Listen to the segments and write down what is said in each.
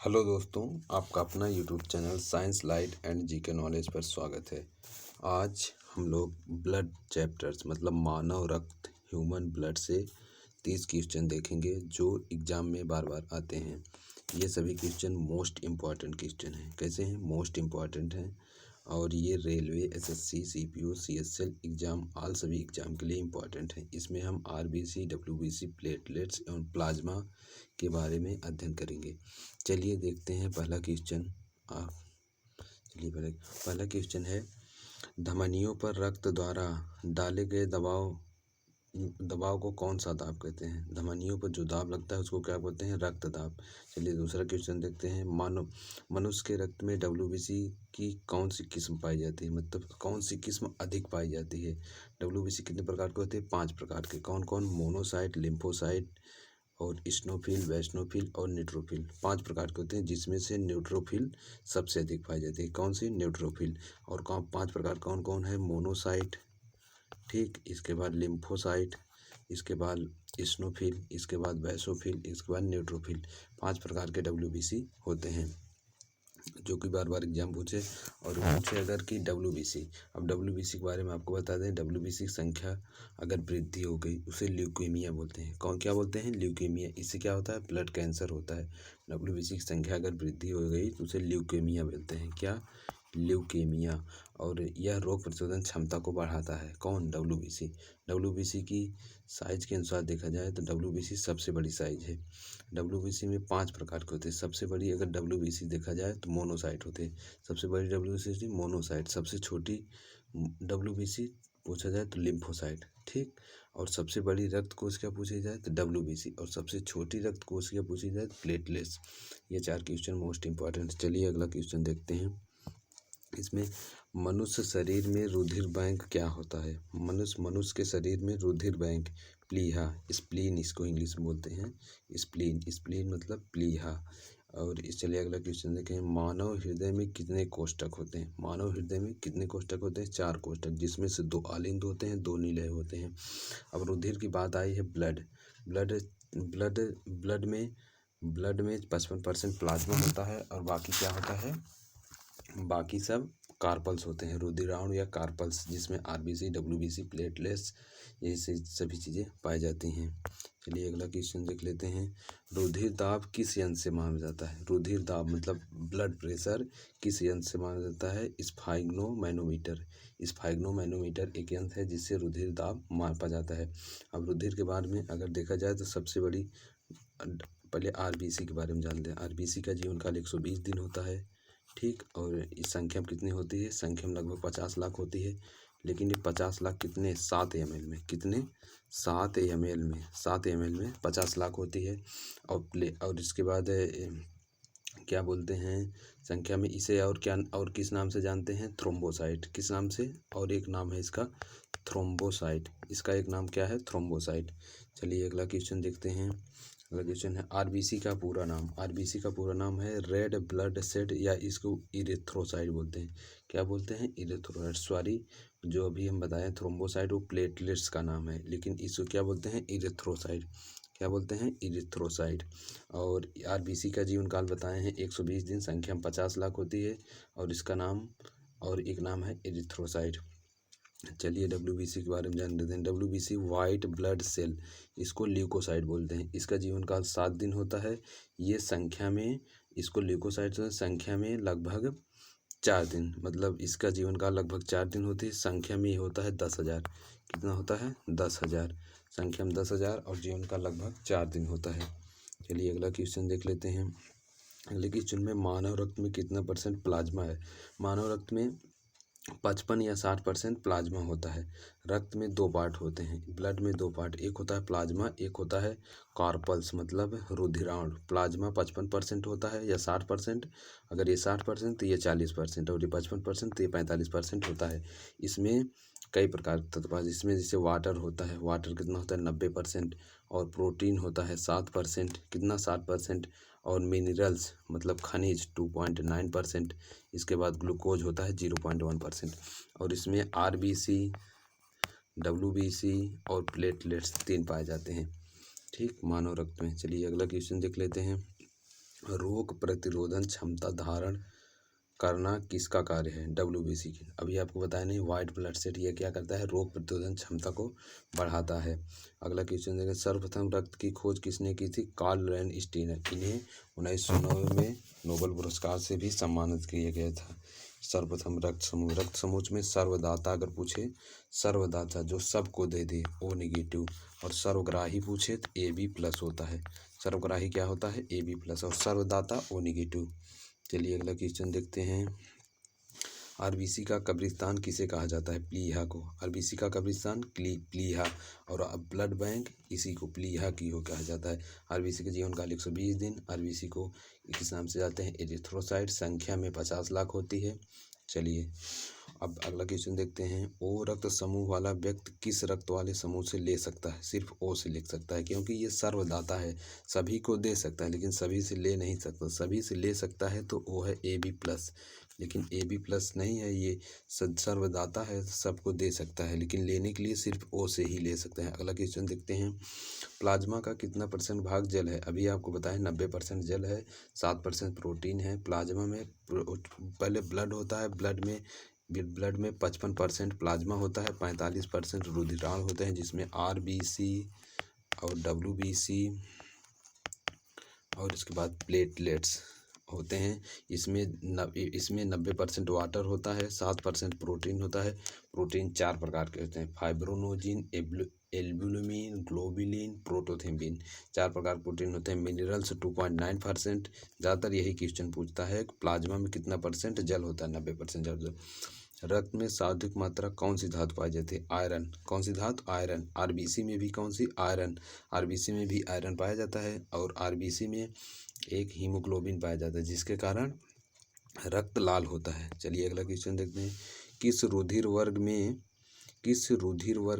Hello दोस्तों, आपका अपना YouTube channel science light and GK knowledge पर स्वागत है। आज हम लोग ब्लड चैप्टर्स मतलब मानव रक्त ह्यूमन ब्लड से 30 क्वेश्चन देखेंगे जो एग्ज़ाम में बार बार आते हैं। ये सभी क्वेश्चन मोस्ट इम्पॉर्टेंट क्वेश्चन हैं। कैसे हैं? मोस्ट इम्पॉर्टेंट हैं और ये railway, SSC, CPO, CSL exam all सभी एग्ज़ाम के लिए इम्पॉर्टेंट हैं। इसमें हम आरबीसी, डब्ल्यूबीसी, प्लेटलेट्स एवं प्लाज्मा के बारे में अध्ययन करेंगे। चलिए देखते हैं पहला क्वेश्चन। चलिए पहला क्वेश्चन है, धमनियों पर रक्त द्वारा डाले गए दबाव को कौन सा दाब कहते हैं? धमनियों पर जो दाब लगता है उसको क्या बोलते हैं? रक्त दाब। चलिए दूसरा क्वेश्चन देखते हैं, मनुष्य के रक्त में डब्ल्यूबीसी की कौन सी किस्म पाई जाती है, मतलब कौन सी किस्म अधिक पाई जाती है? डब्ल्यूबीसी कितने प्रकार के होते हैं? 5 प्रकार के। कौन कौन? मोनोसाइट, लिम्फोसाइट और इस्नोफिल, वैस्नोफिल और न्यूट्रोफिल। 5 प्रकार के होते हैं जिसमें से न्यूट्रोफिल सबसे अधिक पाई जाती है। कौन सी? न्यूट्रोफिल। और 5 प्रकार कौन कौन है? मोनोसाइट, ठीक, इसके बाद लिम्फोसाइट, इसके बाद इस्नोफिल, इसके बाद वैसोफिल, इसके बाद न्यूट्रोफिल। 5 प्रकार के डब्ल्यूबीसी होते हैं जो कि बार बार एग्जाम पूछे और पूछे अगर कि डब्ल्यूबीसी। अब डब्ल्यूबीसी के बारे में आपको बता दें, डब्ल्यूबीसी की संख्या अगर वृद्धि हो गई उसे ल्यूकेमिया बोलते हैं। कौन क्या बोलते हैं? ल्यूकेमिया। इससे क्या होता है? ब्लड कैंसर होता है। डब्ल्यूबीसी की संख्या अगर वृद्धि हो गई तो उसे ल्यूकेमिया बोलते हैं। क्या? ल्यूकेमिया। और यह रोग प्रतिरोधक क्षमता को बढ़ाता है। कौन? डब्ल्यूबीसी। डब्ल्यूबीसी की साइज के अनुसार देखा जाए तो डब्ल्यूबीसी सबसे बड़ी साइज है। डब्ल्यूबीसी में 5 प्रकार के होते हैं। सबसे बड़ी अगर डब्ल्यूबीसी देखा जाए तो मोनोसाइट होते हैं। सबसे बड़ी डब्ल्यूबीसी मोनोसाइट। सबसे छोटी डब्ल्यूबीसी पूछा जाए तो लिम्फोसाइट, ठीक। और सबसे बड़ी रक्त कोशिका पूछी जाए तो डब्ल्यूबीसी और सबसे छोटी रक्त कोशिका पूछी जाए तो प्लेटलेट्स। ये 4 क्वेश्चन मोस्ट इंपॉर्टेंट। चलिए अगला क्वेश्चन देखते हैं। इसमें मनुष्य शरीर में रुधिर बैंक क्या होता है? मनुष्य के शरीर में रुधिर बैंक, प्लीहा, स्प्लीन इसको इंग्लिश में बोलते हैं। स्प्लीन मतलब प्लीहा। और इस चलिए अगला क्वेश्चन देखें, मानव हृदय में कितने कोष्ठक होते हैं? मानव हृदय में कितने कोष्ठक होते हैं? 4 कोष्ठक, जिसमें से 2 आलिंद होते हैं, 2 निलय होते हैं। अब रुधिर की बात आई है, ब्लड में 55% प्लाज्मा होता है और बाकी क्या होता है? बाकी सब कार्पल्स होते हैं, रुधिराणु या कार्पल्स, जिसमें आरबीसी, डब्ल्यूबीसी, प्लेटलेट्स ये सभी चीज़ें पाई जाती हैं। चलिए अगला क्वेश्चन देख लेते हैं, रुधिर दाब किस यंत्र से मापा जाता है? रुधिर दाब मतलब ब्लड प्रेशर किस यंत्र से मापा जाता है? स्फाइग्नोमैनोमीटर। स्फाइग्नोमैनोमीटर एक यंत्र है जिससे रुधिर दाब मापा जाता है। अब रुधिर के बारे में अगर देखा जाए तो सबसे बड़ी, पहले आरबीसी के बारे में जान लें। आरबीसी का जीवन काल 120 दिन होता है, ठीक। और इस संख्या में कितनी होती है? संख्या में लगभग 50 लाख होती है। लेकिन ये 50 लाख कितने? 7 ml में। कितने? 7 ml में। 7 ml में 50 लाख होती है। और इसके बाद क्या बोलते हैं संख्या में इसे, और क्या और किस नाम से जानते हैं? थ्रोम्बोसाइट। किस नाम से? और एक नाम है इसका थ्रोम्बोसाइट। इसका एक नाम क्या है? थ्रोम्बोसाइट। चलिए अगला क्वेश्चन देखते हैं। अगला क्वेश्चन है, आरबीसी का पूरा नाम। आरबीसी का पूरा नाम है रेड ब्लड सेल, या इसको इरेथ्रोसाइट बोलते हैं। क्या बोलते हैं? इरेथ्रोसाइट। सॉरी, जो अभी हम बताएं थ्रोम्बोसाइट वो प्लेटलेट्स का नाम है, लेकिन इसको क्या बोलते हैं? इरेथ्रोसाइट। क्या बोलते हैं? इरिथ्रोसाइट। और आरबीसी का जीवन काल बताए हैं 120 दिन, संख्या में 50 लाख होती है और इसका नाम, और एक नाम है इरिथ्रोसाइट। चलिए डब्ल्यूबीसी के बारे में जान लेते हैं। डब्ल्यूबीसी वाइट ब्लड सेल, इसको ल्यूकोसाइट बोलते हैं। इसका जीवन काल 7 दिन होता है। ये संख्या में, इसको ल्यूकोसाइट संख्या में लगभग 4 दिन, मतलब इसका जीवन काल लगभग 4 दिन होती है। संख्या में ये होता है 10,000। कितना होता है? 10,000। संख्या में 10,000 और जीवन का लगभग 4 दिन होता है। चलिए अगला क्वेश्चन देख लेते हैं। अगले क्वेश्चन में, मानव रक्त में कितना % प्लाज्मा है? मानव रक्त में 55 या 60% प्लाज्मा होता है। रक्त में 2 पार्ट होते हैं, ब्लड में 2 पार्ट, एक होता है प्लाज्मा, एक होता है कार्पल्स मतलब रुधिराणु। प्लाज्मा 55% होता है या 60%। अगर ये 60% तो ये 40%, और ये 55% तो ये 45% होता है। इसमें कई प्रकार के तत्व, इसमें जैसे वाटर होता है, वाटर कितना होता है? 90%। और प्रोटीन होता है 7%। कितना? 7%। और मिनरल्स मतलब खनिज 2.9%। इसके बाद ग्लूकोज होता है 0.1%। और इसमें आरबीसी, डब्ल्यूबीसी और प्लेटलेट्स 3 पाए जाते हैं, ठीक, मानव रक्त में। चलिए अगला क्वेश्चन देख लेते हैं। रोग प्रतिरोधन क्षमता धारण करना किसका कार्य है? WBC की। अभी आपको बताया नहीं, व्हाइट ब्लड सेल ये क्या करता है? रोग प्रतिरोधन क्षमता को बढ़ाता है। अगला क्वेश्चन देखें, सर्वप्रथम रक्त की खोज किसने की थी? Karl Landsteiner. इन्हें 1909 में नोबेल पुरस्कार से भी सम्मानित किया गया था। सर्वप्रथम रक्त समूह में सर्वदाता अगर पूछे, सर्वदाता जो सबको दे दे, O नेगेटिव, और सर्वग्राही पूछे तो AB+ होता है। सर्वग्राही क्या होता है? AB+, और सर्वदाता O नेगेटिव। चलिए अगला क्वेश्चन देखते हैं, आरबीसी का कब्रिस्तान किसे कहा जाता है? प्लीहा को। आरबीसी का कब्रिस्तान प्लीहा, और ब्लड बैंक इसी को प्लीहा की हो कहा जाता है। आरबीसी के जीवन काल 120 दिन। आरबीसी को किस नाम से जाते हैं? एरिथ्रोसाइट। संख्या में 50 लाख होती है। चलिए अब अगला क्वेश्चन देखते हैं, ओ रक्त समूह वाला व्यक्ति किस रक्त वाले समूह से ले सकता है? सिर्फ ओ से ले सकता है, क्योंकि ये सर्वदाता है, सभी को दे सकता है लेकिन सभी से ले नहीं सकता। सभी से ले सकता है तो ओ है AB+, लेकिन AB+ नहीं है, ये सर्वदाता है, सबको दे सकता है लेकिन लेने के लिए सिर्फ ओ से ही ले सकता है। अगला क्वेश्चन देखते हैं, प्लाज्मा का कितना % भाग जल है? अभी आपको बताया 90% जल है, 7% प्रोटीन है। प्लाज्मा में पहले ब्लड होता है, ब्लड में 55% प्लाज्मा होता है, 45% रुधिराण होते हैं, जिसमें RBC और WBC और इसके बाद प्लेटलेट्स होते हैं। इसमें 90% वाटर होता है, 7% प्रोटीन होता है। प्रोटीन 4 प्रकार के होते हैं, फाइब्रोनोजिन, एल्बुमिन, ग्लोबुलिन, प्रोटोथेम्बिन। 4 प्रकार प्रोटीन होते हैं। मिनरल्स 2.9%। ज़्यादातर यही क्वेश्चन पूछता है, प्लाज्मा में कितना % जल होता है? 90% जल। रक्त में सर्वाधिक मात्रा कौन सी धातु पाई जाती है? आयरन। कौन सी धातु? आयरन। आरबीसी में भी कौन सी? आयरन। आरबीसी में भी आयरन पाया जाता है, और आरबीसी में एक हीमोग्लोबिन पाया जाता है, जिसके कारण रक्त लाल होता है। चलिए अगला क्वेश्चन देखते हैं, किस रुधिर वर्ग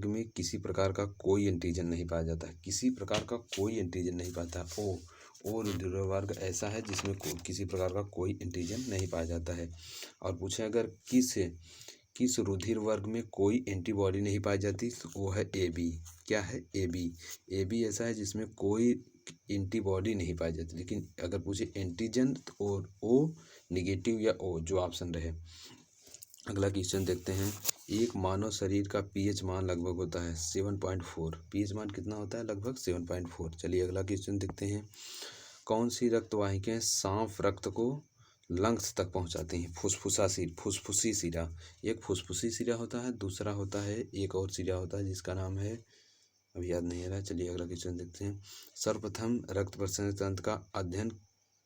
में किसी प्रकार का कोई एंटीजन नहीं पाया जाता है? किसी प्रकार का कोई एंटीजन नहीं पाता है। ओ रुधिर वर्ग ऐसा है जिसमें किसी प्रकार का कोई एंटीजन नहीं पाया जाता है। और पूछे अगर किस रुधिर वर्ग में कोई एंटीबॉडी नहीं पाई जाती, तो वो है AB। क्या है? AB ऐसा है जिसमें कोई एंटीबॉडी नहीं पाई जाती। लेकिन अगर पूछे एंटीजन तो O नेगेटिव या O, जो ऑप्शन रहे। अगला क्वेश्चन देखते हैं, एक मानव शरीर का pH मान लगभग होता है 7.4। pH मान कितना होता है? लगभग 7.4। चलिए अगला क्वेश्चन देखते हैं, कौन सी रक्त वाहिकाएं सांप रक्त को लंग्स तक पहुंचाती हैं? फुसफुसी सिरा। एक फुसफुसी सिरा होता है, दूसरा होता है एक और सिरा होता है जिसका नाम है, अभी याद नहीं आ रहा। चलिए अगला क्वेश्चन देखते हैं, सर्वप्रथम रक्त परिसंचरण तंत्र का अध्ययन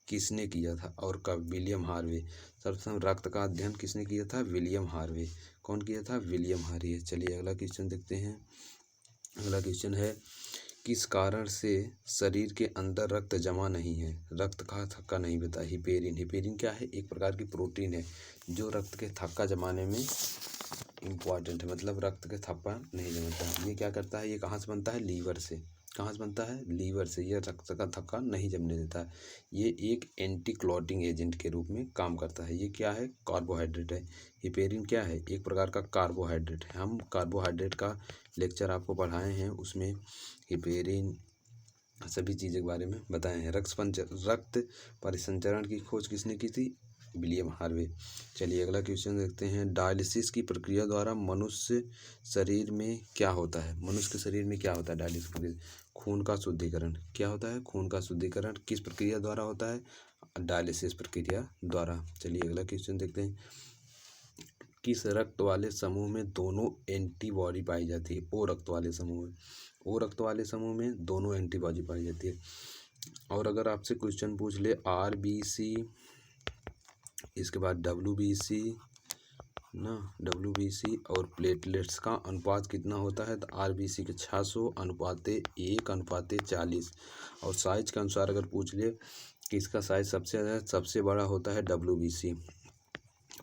किसने किया था और कब? William Harvey. सर्वप्रथम रक्त का अध्ययन किसने किया था? William Harvey. कौन किया था? William Harvey. चलिए अगला क्वेश्चन देखते हैं, अगला क्वेश्चन है, किस कारण से शरीर के अंदर रक्त जमा नहीं है? रक्त का थक्का नहीं बता। हिपेरिन क्या है? एक प्रकार की प्रोटीन है जो रक्त के थक्का जमाने में इम्पॉर्टेंट है, मतलब रक्त के थक्का नहीं जमाता है। ये क्या करता है? ये कहाँ से बनता है? लीवर से। कहाँ से बनता है? लीवर से। यह रक्त का थक्का नहीं जमने देता है। ये एक एंटी क्लॉटिंग एजेंट के रूप में काम करता है। ये क्या है? कार्बोहाइड्रेट है। हिपेरिन क्या है? एक प्रकार का कार्बोहाइड्रेट है। हम कार्बोहाइड्रेट का लेक्चर आपको पढ़ाए हैं, उसमें हिपेरिन सभी चीज़ों के बारे में बताए हैं। रक्त परिसंचरण की खोज किसने की थी? William Harvey. चलिए अगला क्वेश्चन देखते हैं, डायलिसिस की प्रक्रिया द्वारा मनुष्य शरीर में क्या होता है? मनुष्य के शरीर में क्या होता है डायलिसिस प्रक्रिया? खून का शुद्धिकरण। क्या होता है? खून का शुद्धिकरण किस प्रक्रिया द्वारा होता है? डायलिसिस प्रक्रिया द्वारा। चलिए अगला क्वेश्चन देखते हैं, किस रक्त वाले समूह में दोनों एंटीबॉडी पाई जाती है? ओ रक्त वाले समूह में। ओ रक्त वाले समूह में दोनों एंटीबॉडी पाई जाती है। और अगर आपसे क्वेश्चन पूछ ले RBC, इसके बाद WBC और प्लेटलेट्स का अनुपात कितना होता है, तो RBC के 600:1:40। और साइज के अनुसार अगर पूछ ले कि इसका साइज सबसे बड़ा होता है WBC,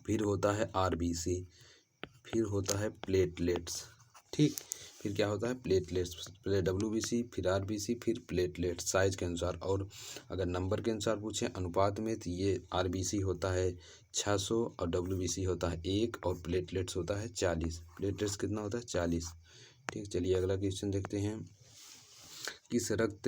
फिर होता है RBC, फिर होता है प्लेटलेट्स। ठीक, फिर क्या होता है? प्लेटलेट्स, पहले WBC, फिर RBC, फिर प्लेटलेट्स, साइज के अनुसार। और अगर नंबर के अनुसार पूछें अनुपात में, तो ये RBC होता है 600 और WBC होता है 1 और प्लेटलेट्स होता है 40। प्लेटलेट्स कितना होता है? 40। ठीक, चलिए अगला क्वेश्चन देखते हैं, किस रक्त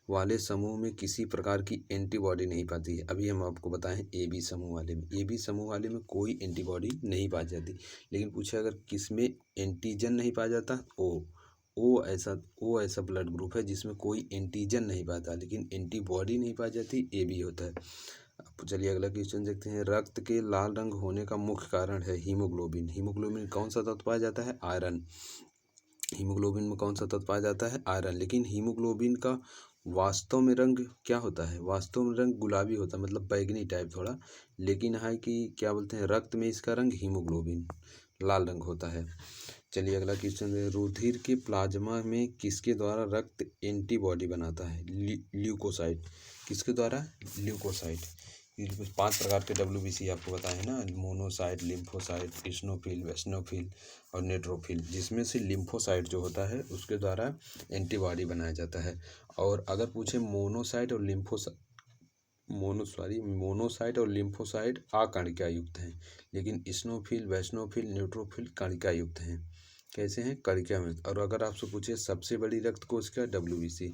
वाले समूह में किसी प्रकार की एंटीबॉडी नहीं पाती है। अभी हम आपको बताएं ए बी समूह वाले में, ए बी समूह वाले में कोई एंटीबॉडी नहीं पाई जाती। लेकिन पूछे अगर किस में एंटीजन नहीं पाया जाता, ओ ऐसा ब्लड ग्रुप है जिसमें कोई एंटीजन नहीं पाता लेकिन एंटीबॉडी नहीं पाई जाती, ए बी होता है। अब चलिए अगला क्वेश्चन देखते हैं। रक्त के लाल रंग होने का मुख्य कारण है हीमोग्लोबिन। हीमोग्लोबिन कौन सा तत्व पाया जाता है? आयरन। हीमोग्लोबिन में कौन सा तत्व पाया जाता है? आयरन। लेकिन हीमोग्लोबिन का वास्तव में रंग क्या होता है? वास्तव में रंग गुलाबी होता है, मतलब बैगनी टाइप थोड़ा। लेकिन है कि क्या बोलते हैं, रक्त में इसका रंग हीमोग्लोबिन लाल रंग होता है। चलिए अगला क्वेश्चन है। रुधिर के प्लाज्मा में किसके द्वारा रक्त एंटीबॉडी बनाता है? ल्यूकोसाइट। किसके द्वारा? ल्यूकोसाइट। 5 प्रकार के WBC आपको बताए हैं ना, मोनोसाइट, लिम्फोसाइट, इस्नोफिल, वेस्नोफिल और नेट्रोफिल, जिसमें से लिम्फोसाइट जो होता है उसके द्वारा एंटीबॉडी बनाया जाता है। और अगर पूछे मोनोसाइट और मोनोसाइट और लिम्फोसाइट अकणिका युक्त हैं, लेकिन इस्नोफिल, वेस्नोफिल, न्यूट्रोफिल कणिका युक्त हैं। कैसे हैं? कणिका में। और अगर आपसे पूछे सबसे बड़ी रक्त कोश क्या? WBC।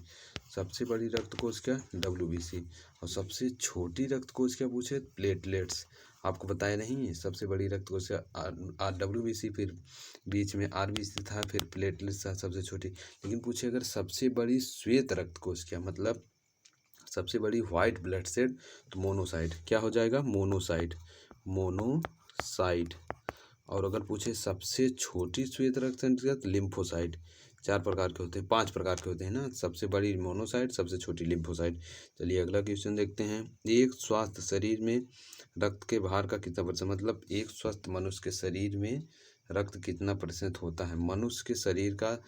सबसे बड़ी रक्त कोश क्या? WBC। और सबसे छोटी रक्त कोश क्या पूछे? प्लेटलेट्स। आपको बताया नहीं, सबसे बड़ी रक्त कोश क्या? WBC, फिर बीच में RBC था, फिर प्लेटलेट्स था सबसे छोटी। लेकिन पूछे अगर सबसे बड़ी श्वेत रक्त कोश क्या, मतलब सबसे बड़ी व्हाइट ब्लड सेल, तो मोनोसाइट। क्या हो जाएगा? मोनोसाइट। और अगर पूछे सबसे छोटी श्वेत रक्त संचय, लिम्फोसाइट। 4 प्रकार के होते हैं, 5 प्रकार के होते हैं ना, सबसे बड़ी मोनोसाइट, सबसे छोटी लिम्फोसाइट। चलिए अगला क्वेश्चन देखते हैं। एक स्वस्थ शरीर में रक्त के भार का कितना %, मतलब एक स्वस्थ मनुष्य के शरीर में रक्त कितना % होता है? मनुष्य के शरीर का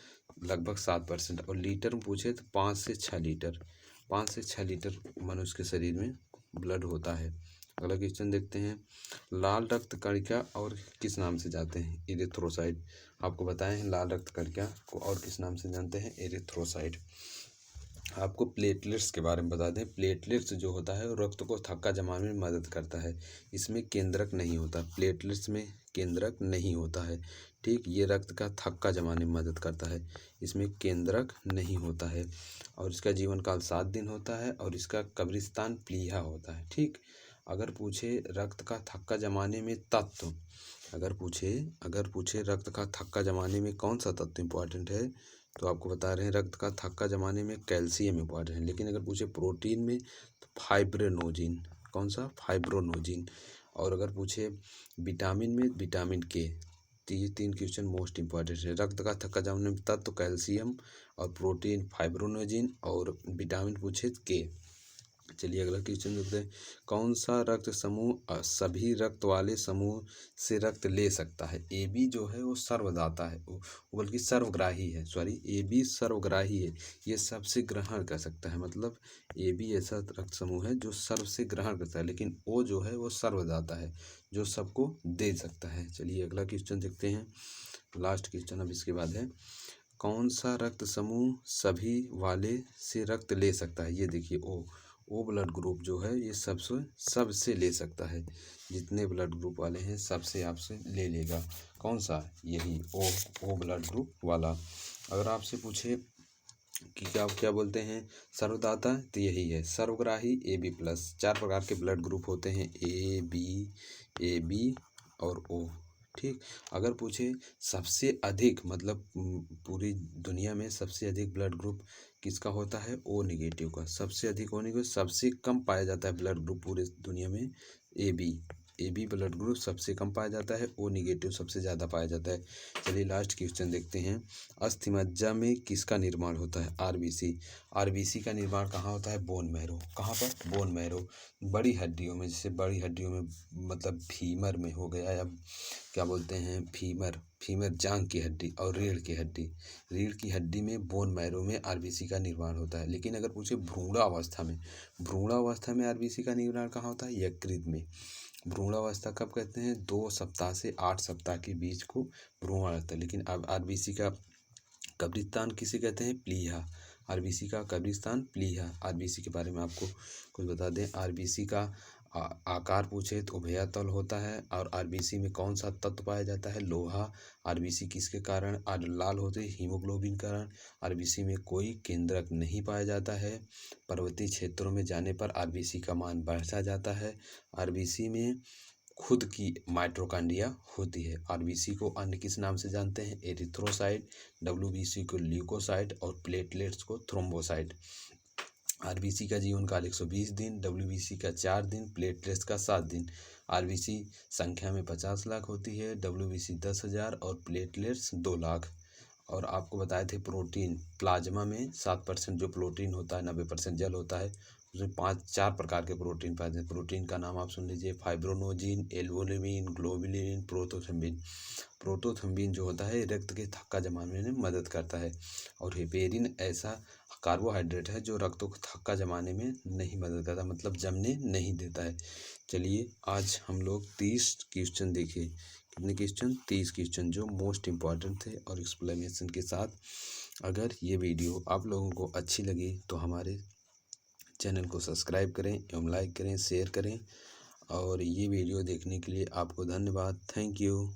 लगभग 7%। और लीटर में पूछे तो 5 से 6 लीटर, 5 से 6 लीटर मनुष्य के शरीर में ब्लड होता है। अगला क्वेश्चन देखते हैं। लाल रक्त कणिका और किस नाम से जानते हैं? एरिथ्रोसाइट। आपको बताए हैं लाल रक्त कणिका को और किस नाम से जानते हैं? एरिथ्रोसाइट। आपको प्लेटलेट्स के बारे में बता दें। प्लेटलेट्स जो होता है वो रक्त को थक्का जमाने में मदद करता है। इसमें केंद्रक नहीं होता, प्लेटलेट्स में केंद्रक नहीं होता है। ठीक, ये रक्त का थक्का जमाने में मदद करता है, इसमें केंद्रक नहीं होता है। और इसका जीवन काल 7 दिन होता है और इसका कब्रिस्तान प्लीहा होता है। ठीक, अगर पूछे रक्त का थक्का जमाने में तत्व, अगर पूछे रक्त का थक्का जमाने में कौन सा तत्व इम्पोर्टेंट है, तो आपको बता रहे हैं रक्त का थक्का जमाने में कैल्शियम इम्पोर्टेंट है। लेकिन अगर पूछे प्रोटीन में तो फाइब्रोनोजिन। कौन सा? फाइब्रोनोजिन। और अगर पूछे विटामिन में, विटामिन के। तो ये 3 क्वेश्चन मोस्ट इंपॉर्टेंट है। रक्त का थक्का जमाने में तत्व कैल्शियम और प्रोटीन फाइब्रोनोजिन और विटामिन पूछे के। चलिए अगला क्वेश्चन देखते हैं। कौन सा रक्त समूह सभी रक्त वाले समूह से रक्त ले सकता है? AB जो है वो सर्वदाता है, वो बल्कि सर्वग्राही है, AB सर्वग्राही है, ये सबसे ग्रहण कर सकता है। मतलब AB ऐसा रक्त समूह है जो सर्व से ग्रहण करता है, लेकिन O जो है वो सर्वदाता है, जो सबको दे सकता है। चलिए अगला क्वेश्चन देखते हैं, लास्ट क्वेश्चन अब इसके बाद है। कौन सा रक्त समूह सभी वाले से रक्त ले सकता है? ये देखिए ओ ब्लड ग्रुप जो है ये सबसे ले सकता है, जितने ब्लड ग्रुप वाले हैं सबसे आपसे ले लेगा। कौन सा? यही ओ ब्लड ग्रुप वाला। अगर आपसे पूछे कि क्या बोलते हैं सर्वदाता, तो यही है सर्वग्राही AB+। 4 प्रकार के ब्लड ग्रुप होते हैं, AB और O। ठीक, अगर पूछे सबसे अधिक, मतलब पूरी दुनिया में सबसे अधिक ब्लड ग्रुप किसका होता है? O नेगेटिव का। सबसे अधिक O नेगेटिव, सबसे कम पाया जाता है ब्लड ग्रुप पूरे दुनिया में AB ब्लड ग्रुप सबसे कम पाया जाता है, O नेगेटिव सबसे ज़्यादा पाया जाता है। चलिए लास्ट क्वेश्चन देखते हैं। अस्थिमज्जा में किसका निर्माण होता है? RBC का निर्माण कहाँ होता है? Bone marrow. कहाँ पर? Bone marrow. बड़ी हड्डियों में, जैसे बड़ी हड्डियों में मतलब फीमर में हो गया, या क्या बोलते हैं फीमर जांघ की हड्डी और रीढ़ की हड्डी में बोन मैरो में RBC का निर्माण होता है। लेकिन अगर पूछे भ्रूणावस्था में RBC का निर्माण कहाँ होता है? यकृत में। भ्रूणावस्था कब कहते हैं? 2 सप्ताह से 8 सप्ताह के बीच को भ्रूणावस्था। लेकिन अब RBC का कब्रिस्तान किसे कहते हैं? प्लीहा। RBC का कब्रिस्तान प्लीहा। RBC के बारे में आपको कुछ बता दें, RBC का आकार पूछे तो उभयतल होता है। और आरबीसी में कौन सा तत्व पाया जाता है? लोहा। आरबीसी किसके कारण लाल होते हैं? हीमोग्लोबिन कारण। आरबीसी में कोई केंद्रक नहीं पाया जाता है। पर्वतीय क्षेत्रों में जाने पर आरबीसी का मान बढ़ता जाता है। आरबीसी में खुद की माइटोकॉन्ड्रिया होती है। आरबीसी को अन्य किस नाम से जानते हैं? एरिथ्रोसाइट। डब्ल्यूबीसी को ल्यूकोसाइट और प्लेटलेट्स को थ्रोम्बोसाइट। आरबीसी का जीवन काल 120 दिन, डब्ल्यूबीसी का 4 दिन, प्लेटलेट्स का 7 दिन। आरबीसी संख्या में 50 लाख होती है, डब्ल्यूबीसी 10,000 और प्लेटलेट्स 2 लाख। और आपको बताए थे प्रोटीन, प्लाज्मा में 7% जो प्रोटीन होता है, 90% जल होता है। उसमें 4 प्रकार के प्रोटीन पाए जाते हैं। प्रोटीन का नाम आप सुन लीजिए: फाइब्रोनोजिन, एल्बुमिन, ग्लोबुलिन, प्रोटोथम्बिन। प्रोटोथम्बिन जो होता है रक्त के थक्का जमाने में मदद करता है। और हेपेरिन ऐसा कार्बोहाइड्रेट है जो रक्त को थक्का जमाने में नहीं मदद करता, मतलब जमने नहीं देता है। चलिए आज हम लोग 30 क्वेश्चन देखे। कितने क्वेश्चन? 30 क्वेश्चन जो मोस्ट इम्पॉर्टेंट थे और एक्सप्लेनेशन के साथ। अगर ये वीडियो आप लोगों को अच्छी लगी तो हमारे चैनल को सब्सक्राइब करें एवं लाइक करें, शेयर करें। और ये वीडियो देखने के लिए आपको धन्यवाद। Thank you.